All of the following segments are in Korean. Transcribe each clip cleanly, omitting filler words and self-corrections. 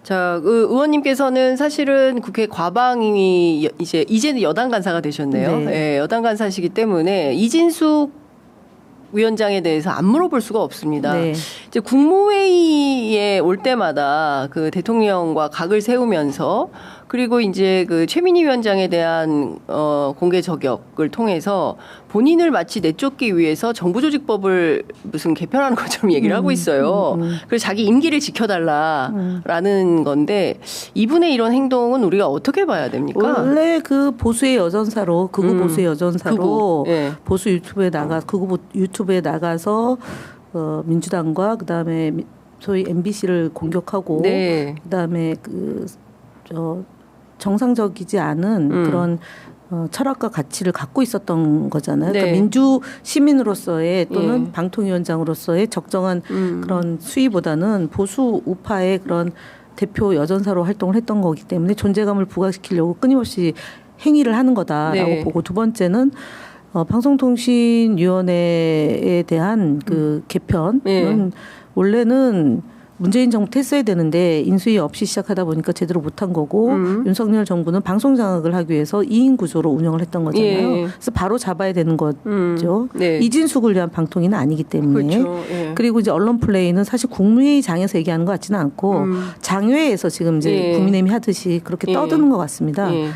자, 의원님께서는 사실은 국회 과방위 이제는 여당 간사가 되셨네요. 네. 예, 여당 간사시기 때문에 이진숙 위원장에 대해서 안 물어볼 수가 없습니다. 네. 이제 국무회의에 올 때마다 그 대통령과 각을 세우면서 그리고 이제 그 최민희 위원장에 대한 공개 저격을 통해서 본인을 마치 내쫓기 위해서 정부조직법을 무슨 개편하는 것처럼 얘기를 하고 있어요. 그래서 자기 임기를 지켜달라라는 건데 이분의 이런 행동은 우리가 어떻게 봐야 됩니까? 원래 그 보수의 여전사로 극우 보수의 여전사로 예. 보수 유튜브에 극우 유튜브에 나가서 민주당과 그다음에 소위 MBC를 공격하고 네. 그다음에 정상적이지 않은 그런 철학과 가치를 갖고 있었던 거잖아요. 네. 그러니까 민주 시민으로서의 또는 예. 방통위원장으로서의 적정한 그런 수위보다는 보수 우파의 그런 대표 여전사로 활동을 했던 거기 때문에 존재감을 부각시키려고 끊임없이 행위를 하는 거다라고 네. 보고, 두 번째는 방송통신위원회에 대한 그 개편은 네. 원래는 문재인 정부 때 했어야 되는데 인수위 없이 시작하다 보니까 제대로 못한 거고 윤석열 정부는 방송 장악을 하기 위해서 2인 구조로 운영을 했던 거잖아요. 예. 그래서 바로 잡아야 되는 거죠. 네. 이진숙을 위한 방통위는 아니기 때문에. 그렇죠. 예. 그리고 이제 언론 플레이는 사실 국무회의장에서 얘기하는 것 같지는 않고 장외에서 지금 이제 예. 국민의힘이 하듯이 그렇게 예. 떠드는 것 같습니다. 예.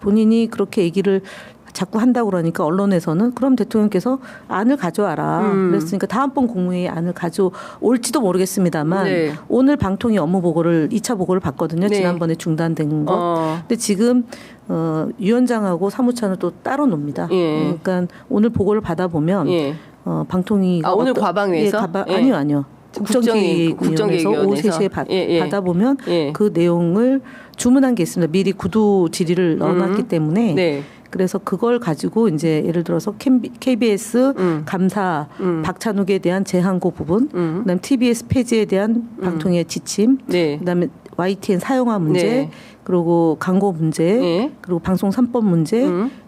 본인이 그렇게 얘기를 자꾸 한다고 그러니까 언론에서는 그럼 대통령께서 안을 가져와라. 그랬으니까 다음번 국무회의 안을 가져올지도 모르겠습니다만 네. 오늘 방통위 업무 보고를 2차 보고를 봤거든요. 네. 지난번에 중단된 거. 근데 지금 위원장하고 사무처는 또 따로 놉니다. 예. 그러니까 오늘 보고를 받아보면 예. 방통위가 오늘 과방위에서? 예, 예. 아니요. 국정기획위원회에서 오후 3시에 받아보면 예. 그 내용을 주문한 게 있습니다. 미리 구두 질의를 넣어놨기 때문에 네. 그래서 그걸 가지고 이제 예를 들어서 KBS 감사 박찬욱에 대한 재항고 부분, 그다음에 TBS 폐지에 대한 방통위의 지침, 네. 그다음에 YTN 사용화 문제, 네. 그리고 광고 문제, 네. 그리고 방송 3법 문제,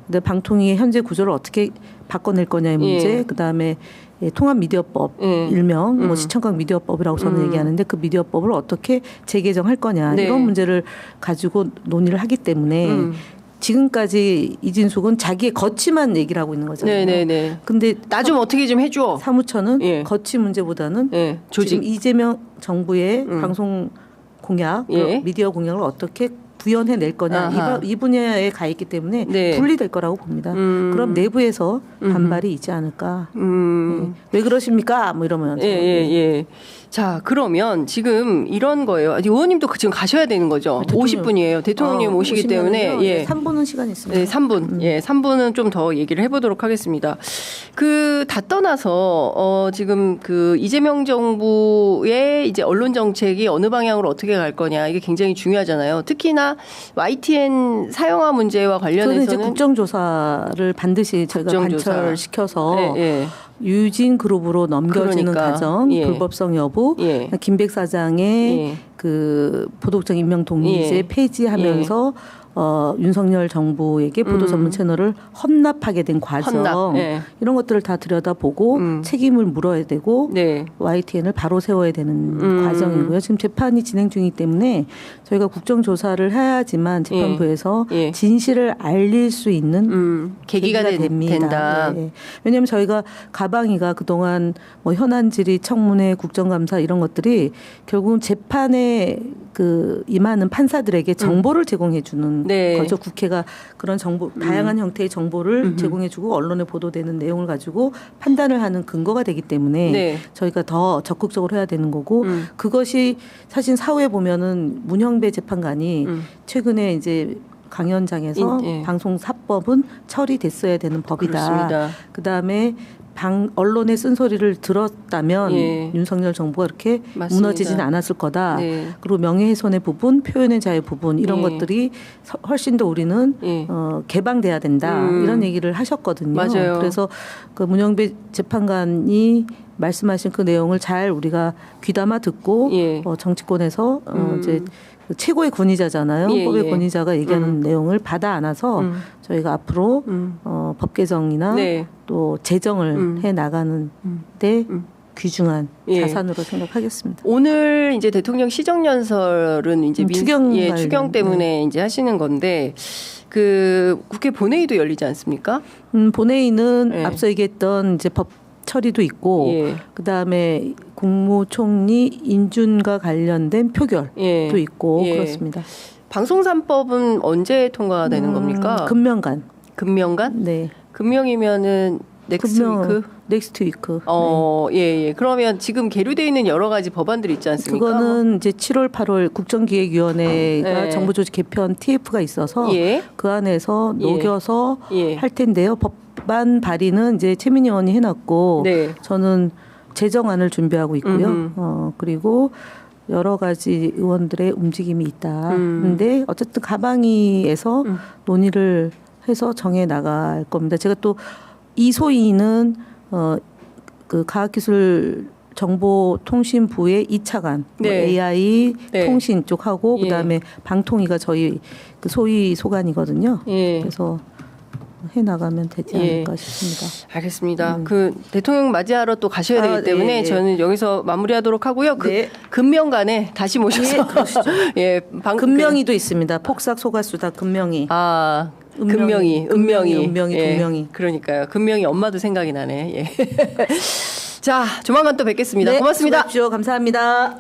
그다음에 방통위의 현재 구조를 어떻게 바꿔낼 거냐의 문제, 예. 그다음에 통합미디어법 일명 뭐 시청각 미디어법이라고 저는 얘기하는데 그 미디어법을 어떻게 재개정할 거냐 네. 이런 문제를 가지고 논의를 하기 때문에 지금까지 이진숙은 자기의 거치만 얘기를 하고 있는 거잖아요. 네네네. 근데 나 좀 어떻게 좀 해줘. 사무처는 예. 거치 문제보다는 예. 조직. 지금 이재명 정부의 방송 공약, 예. 미디어 공약을 어떻게 구현해낼 거냐 아하. 이 분야에 가 있기 때문에 네. 분리될 거라고 봅니다. 그럼 내부에서 반발이 있지 않을까. 예. 왜 그러십니까? 뭐 이러면. 예. 자, 그러면 지금 이런 거예요. 의원님도 지금 가셔야 되는 거죠. 50분이에요. 대통령님 오시기 때문에. 예. 3분은 시간이 있습니다. 네, 3분. 예, 3분은 좀 더 얘기를 해보도록 하겠습니다. 다 떠나서, 지금 이재명 정부의 이제 언론 정책이 어느 방향으로 어떻게 갈 거냐, 이게 굉장히 중요하잖아요. 특히나 YTN 사용화 문제와 관련해서는. 저는 이제 국정조사를 반드시 저희가 관철시켜서 유진 그룹으로 넘겨지는 그러니까. 과정, 예. 불법성 여부, 김백 사장의 그 보도국장 임명 동의제 폐지하면서 윤석열 정부에게 보도 전문 채널을 헌납하게 된 과정 이런 것들을 다 들여다보고 책임을 물어야 되고 YTN을 바로 세워야 되는 과정이고요. 지금 재판이 진행 중이기 때문에 저희가 국정조사를 해야지만 재판부에서 진실을 알릴 수 있는 계기가 됩니다. 된다. 왜냐하면 저희가 가방위가 그동안 뭐 현안질의, 청문회, 국정감사 이런 것들이 결국은 재판에 임하는 판사들에게 정보를 제공해 주는 거죠. 국회가 그런 정보, 다양한 형태의 정보를 제공해 주고 언론에 보도되는 내용을 가지고 판단을 하는 근거가 되기 때문에 저희가 더 적극적으로 해야 되는 거고 그것이 사실 사후에 보면은 문형배 재판관이 최근에 이제 강연장에서 방송사법은 처리됐어야 되는 법이다. 그다음에 언론의 쓴소리를 들었다면 윤석열 정부가 이렇게 무너지진 않았을 거다. 그리고 명예훼손의 부분, 표현의 자유 부분 이런 것들이 훨씬 더 우리는 개방돼야 된다. 이런 얘기를 하셨거든요. 맞아요. 그래서 그 문영배 재판관이 말씀하신 그 내용을 잘 우리가 귀담아 듣고 정치권에서 이제 최고의 권위자잖아요. 법의 권위자가 얘기하는 내용을 받아 안아서 저희가 앞으로 법 개정이나 또 제정을 해 나가는 데 귀중한 예. 자산으로 생각하겠습니다. 오늘 이제 대통령 시정연설은 이제 추경 때문에 이제 하시는 건데 그 국회 본회의도 열리지 않습니까? 본회의는 예. 앞서 얘기했던 이제 법 처리도 있고 예. 그다음에 국무총리 인준과 관련된 표결도 예. 있고 예. 그렇습니다. 방송산법은 언제 통과되는 겁니까? 금명간. 금명간? 네. 금명이면은 넥스트 위크? 넥스트 위크. 예. 그러면 지금 계류되어 있는 여러 가지 법안들이 있지 않습니까? 그거는 이제 7월, 8월 국정기획위원회가 예. 정부조직 개편 TF가 있어서 예. 그 안에서 예. 녹여서 예. 할 텐데요. 법안 발의는 이제 최민희 의원이 해놨고 네. 저는 제정안을 준비하고 있고요. 그리고 여러 가지 의원들의 움직임이 있다. 근데 어쨌든 가방위에서 논의를 해서 정해 나갈 겁니다. 제가 또 이 소위는 그 과학기술정보통신부의 2차관 네. 뭐 AI 네. 통신 쪽하고 예. 그다음에 방통위가 저희 그 소위 소관이거든요. 예. 그래서 해 나가면 되지 않을까 예. 싶습니다. 알겠습니다. 그 대통령 맞이하러 또 가셔야 되기 때문에 네. 저는 여기서 마무리하도록 하고요. 네. 금명간에 다시 모셔서 예, 금명이도 있습니다. 폭삭 소가수다 금명이. 금명이. 금명이. 그러니까요. 금명이 엄마도 생각이 나네. 예. 자, 조만간 또 뵙겠습니다. 네, 고맙습니다. 수고하십시오. 감사합니다.